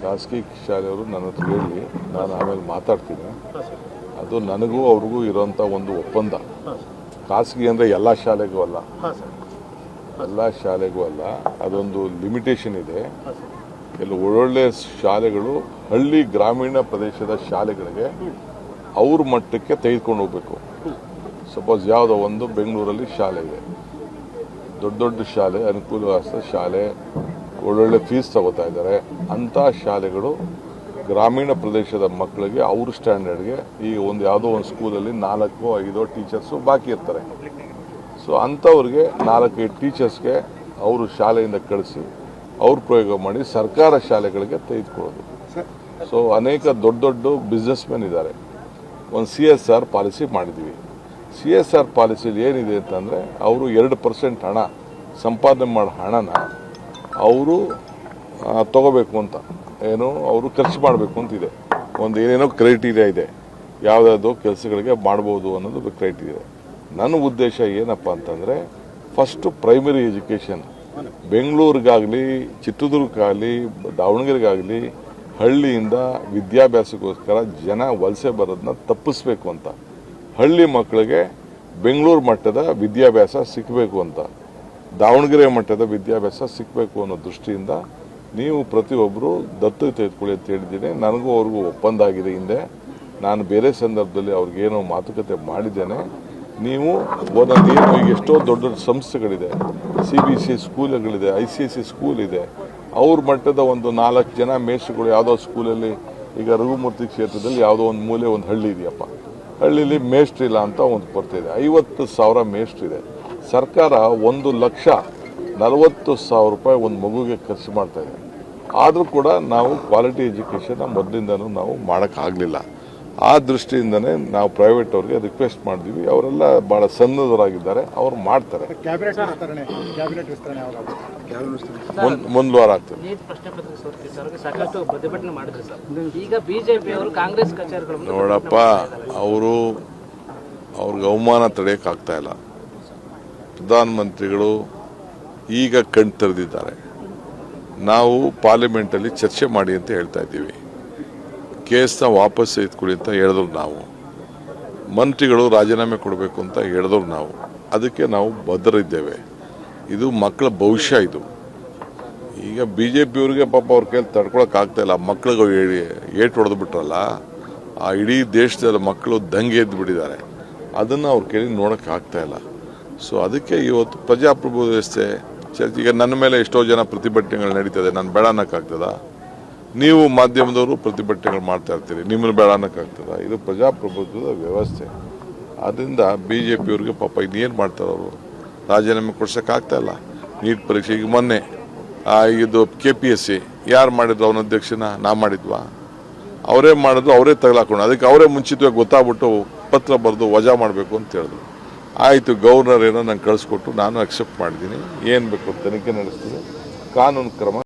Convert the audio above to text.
ಖಾಸಗಿ ಶಾಲೆಯವರು ನನ್ನ ಹತ್ರ ಹೇಳಿ ನಾನು ಆಮೇಲೆ ಮಾತಾಡ್ತೀನಿ. ಅದು ನನಗೂ ಅವ್ರಿಗೂ ಇರೋಂಥ ಒಂದು ಒಪ್ಪಂದ. ಖಾಸಗಿ ಅಂದರೆ ಎಲ್ಲ ಶಾಲೆಗೂ ಅಲ್ಲ, ಎಲ್ಲ ಶಾಲೆಗೂ ಅಲ್ಲ, ಅದೊಂದು ಲಿಮಿಟೇಷನ್ ಇದೆ. ಕೆಲವು ಒಳ್ಳೊಳ್ಳೆ ಶಾಲೆಗಳು ಹಳ್ಳಿ ಗ್ರಾಮೀಣ ಪ್ರದೇಶದ ಶಾಲೆಗಳಿಗೆ ಅವ್ರ ಮಟ್ಟಕ್ಕೆ ತೆಗೆದುಕೊಂಡು ಹೋಗ್ಬೇಕು. ಸಪೋಸ್ ಯಾವುದೋ ಒಂದು ಬೆಂಗಳೂರಲ್ಲಿ ಶಾಲೆ ಇದೆ, ದೊಡ್ಡ ದೊಡ್ಡ ಶಾಲೆ, ಅನುಕೂಲವಾದ ಶಾಲೆ, ಒಳ್ಳೊಳ್ಳೆ ಫೀಸ್ ತಗೋತಾ ಇದ್ದಾರೆ. ಅಂಥ ಶಾಲೆಗಳು ಗ್ರಾಮೀಣ ಪ್ರದೇಶದ ಮಕ್ಕಳಿಗೆ ಅವ್ರ ಸ್ಟ್ಯಾಂಡರ್ಡ್ಗೆ ಈಗ ಯಾವುದೋ ಒಂದು ಸ್ಕೂಲಲ್ಲಿ 4-5 ಟೀಚರ್ಸು ಬಾಕಿ ಇರ್ತಾರೆ. ಸೊ ಅಂಥವ್ರಿಗೆ 4-5 ಟೀಚರ್ಸ್ಗೆ ಅವರು ಶಾಲೆಯಿಂದ ಕಳಿಸಿ ಅವ್ರು ಪ್ರಯೋಗ ಮಾಡಿ ಸರ್ಕಾರ ಶಾಲೆಗಳಿಗೆ ತೆಗೆದುಕೊಳ್ಳೋದು. ಸೊ ಅನೇಕ ದೊಡ್ಡ ದೊಡ್ಡ ಬಿಸ್ನೆಸ್ ಮೆನ್ ಇದ್ದಾರೆ. ಒಂದು CSR ಪಾಲಿಸಿ ಮಾಡಿದ್ವಿ. CSR ಪಾಲಿಸಿಲಿ ಏನಿದೆ ಅಂತಂದರೆ ಅವರು 2% ಹಣ ಸಂಪಾದನೆ ಮಾಡೋ ಹಣನ ಅವರು ತಗೋಬೇಕು ಅಂತ, ಏನು ಅವರು ಖರ್ಚು ಮಾಡಬೇಕು ಅಂತಿದೆ. ಒಂದು ಏನೇನೋ ಕ್ರೈಟೀರಿಯಾ ಇದೆ, ಯಾವುದಾದ್ರು ಕೆಲಸಗಳಿಗೆ ಮಾಡ್ಬೋದು ಅನ್ನೋದು ಕ್ರೈಟೀರಿಯಾ. ನನ್ನ ಉದ್ದೇಶ ಏನಪ್ಪ ಅಂತಂದರೆ ಫಸ್ಟು ಪ್ರೈಮರಿ ಎಜುಕೇಷನ್ ಬೆಂಗಳೂರಿಗಾಗಲಿ ಚಿತ್ರದುರ್ಗಕ್ಕಾಗಲಿ ದಾವಣಗೆರೆಗಾಗಲಿ ಹಳ್ಳಿಯಿಂದ ವಿದ್ಯಾಭ್ಯಾಸಕ್ಕೋಸ್ಕರ ಜನ ವಲಸೆ ಬರೋದನ್ನ ತಪ್ಪಿಸ್ಬೇಕು ಅಂತ, ಹಳ್ಳಿ ಮಕ್ಕಳಿಗೆ ಬೆಂಗಳೂರು ಮಟ್ಟದ ವಿದ್ಯಾಭ್ಯಾಸ ಸಿಕ್ಕಬೇಕು ಅಂತ, ದಾವಣಗೆರೆ ಮಟ್ಟದ ವಿದ್ಯಾಭ್ಯಾಸ ಸಿಕ್ಕಬೇಕು ಅನ್ನೋ ದೃಷ್ಟಿಯಿಂದ ನೀವು ಪ್ರತಿಯೊಬ್ಬರು ದತ್ತು ತೆಗೆದುಕೊಳ್ಳಿ ಅಂತ ಹೇಳಿದ್ದೀನಿ. ನನಗೂ ಅವ್ರಿಗೂ ಒಪ್ಪಂದ ಆಗಿದೆ. ಹಿಂದೆ ನಾನು ಬೇರೆ ಸಂದರ್ಭದಲ್ಲಿ ಅವ್ರಿಗೇನೋ ಮಾತುಕತೆ ಮಾಡಿದ್ದೇನೆ. ನೀವು ಒಂದೊಂದೇನು ಈಗ ಎಷ್ಟೋ ದೊಡ್ಡ ದೊಡ್ಡ ಸಂಸ್ಥೆಗಳಿದೆ, CBSE ಸ್ಕೂಲ್ಗಳಿದೆ, ICSE ಸ್ಕೂಲ್ ಇದೆ, ಅವ್ರ ಮಟ್ಟದ ಒಂದು 4 ಜನ ಮೇಷ್ಟ್ರುಗಳು ಯಾವುದೋ ಸ್ಕೂಲಲ್ಲಿ, ಈಗ ರಘುಮೂರ್ತಿ ಕ್ಷೇತ್ರದಲ್ಲಿ ಯಾವುದೋ ಒಂದು ಮೂಲೆ ಒಂದು ಹಳ್ಳಿ ಇದೆಯಪ್ಪ, ಹಳ್ಳಿಲಿ ಮೇಷ್ಟ್ರಿಲ್ಲ ಅಂತ ಒಂದು ಕೊರತೆ ಇದೆ. 50,000 ಮೇಷ್ಟ್ರಿದೆ. ಸರ್ಕಾರ 1,40,000 ರೂಪಾಯಿ ಒಂದು ಮಗುಗೆ ಖರ್ಚು ಮಾಡ್ತಾ ಇದೆ. ಆದರೂ ಕೂಡ ನಾವು ಕ್ವಾಲಿಟಿ ಎಜುಕೇಷನ್ ಮೊದಲಿಂದನೂ ನಾವು ಮಾಡೋಕ್ಕಾಗಲಿಲ್ಲ. ಆ ದೃಷ್ಟಿಯಿಂದನೇ ನಾವು ಪ್ರೈವೇಟ್ ಅವ್ರಿಗೆ ರಿಕ್ವೆಸ್ಟ್ ಮಾಡಿದ್ವಿ. ಅವರೆಲ್ಲ ಭಾಳ ಸನ್ನದ್ಧರಾಗಿದ್ದಾರೆ, ಅವ್ರು ಮಾಡ್ತಾರೆ. ಮುಂದೆ ವಾರ ಆಗ್ತದೆ. ನೋಡಪ್ಪ, ಅವ್ರಿಗೆ ಅವಮಾನ ತಡೆಯೋಕ್ಕಾಗ್ತಾ ಇಲ್ಲ. ಪ್ರಧಾನಮಂತ್ರಿಗಳು ಈಗ ಕಣ್ ತೆರೆದಿದ್ದಾರೆ. ನಾವು ಪಾರ್ಲಿಮೆಂಟಲ್ಲಿ ಚರ್ಚೆ ಮಾಡಿ ಅಂತ ಹೇಳ್ತಾ ಇದ್ದೀವಿ. ಕೇಸ್ನ ವಾಪಸ್ ತೆಗೆದುಕೊಳ್ಳಿ ಅಂತ ಹೇಳಿದ್ರು ನಾವು. ಮಂತ್ರಿಗಳು ರಾಜೀನಾಮೆ ಕೊಡಬೇಕು ಅಂತ ಹೇಳಿದ್ರು ನಾವು. ಅದಕ್ಕೆ ನಾವು ಬದ್ಧರಿದ್ದೇವೆ. ಇದು ಮಕ್ಕಳ ಭವಿಷ್ಯ. ಇದು ಈಗ BJPಯವ್ರಿಗೆ ಪಾಪ ಅವ್ರ ಕೈಲಿ ತಡ್ಕೊಳಕ್ಕಾಗ್ತಾ ಇಲ್ಲ. ಮಕ್ಕಳಿಗೆ ಏಟು ಹೊಡೆದು ಬಿಟ್ರಲ್ಲ, ಆ ಇಡೀ ದೇಶದ ಮಕ್ಕಳು ದಂಗೆ ಎದ್ದು ಬಿಟ್ಟಿದ್ದಾರೆ. ಅದನ್ನು ಅವ್ರ ಕೈಲಿ ನೋಡೋಕ್ಕಾಗ್ತಾ ಇಲ್ಲ. ಸೊ ಅದಕ್ಕೆ ಇವತ್ತು ಪ್ರಜಾಪ್ರಭುತ್ವ ವ್ಯವಸ್ಥೆ ಈಗ ನನ್ನ ಮೇಲೆ ಎಷ್ಟೋ ಜನ ಪ್ರತಿಭಟನೆಗಳು ನಡೀತದೆ. ನಾನು ಬೇಡ ಅನ್ನೋಕ್ಕಾಗ್ತದ? ನೀವು ಮಾಧ್ಯಮದವರು ಪ್ರತಿಭಟನೆಗಳು ಮಾಡ್ತಾ ಇರ್ತೀರಿ, ನಿಮ್ಮನ್ನು ಬೇಡ ಅನ್ನೋಕ್ಕಾಗ್ತದ? ಇದು ಪ್ರಜಾಪ್ರಭುತ್ವದ ವ್ಯವಸ್ಥೆ. ಆದ್ದರಿಂದ BJPಯವ್ರಿಗೆ ಪಾಪ ಇನ್ನೇನು ಮಾಡ್ತಾರೆ, ಅವರು ರಾಜೀನಾಮೆ ಕೊಡ್ಸೋಕ್ಕಾಗ್ತಾ ಇಲ್ಲ. ನೀಟ್ ಪರೀಕ್ಷೆ ಈಗ ಮೊನ್ನೆ ಇದು KPSC ಯಾರು ಮಾಡಿದ್ರು? ಅವನ ಅಧ್ಯಕ್ಷನ ನಾ ಮಾಡಿದ್ವಾ? ಅವರೇ ಮಾಡಿದ್ರು, ಅವರೇ ತಗಲಾಕೊಂಡು ಅದಕ್ಕೆ ಅವರೇ ಮುಂಚಿತವಾಗಿ ಗೊತ್ತಾಗ್ಬಿಟ್ಟು ಪತ್ರ ಬರೆದು ವಜಾ ಮಾಡಬೇಕು ಅಂತ ಹೇಳಿದ್ರು. ಆಯಿತು, ಗವರ್ನರ್ ಏನೋ ನಂಗೆ ಕಳಿಸ್ಕೊಟ್ಟು ನಾನು ಅಕ್ಸೆಪ್ಟ್ ಮಾಡಿದ್ದೀನಿ. ಏನು ಬೇಕು ತನಿಖೆ ನಡೆಸ್ತೀನಿ, ಕಾನೂನು ಕ್ರಮ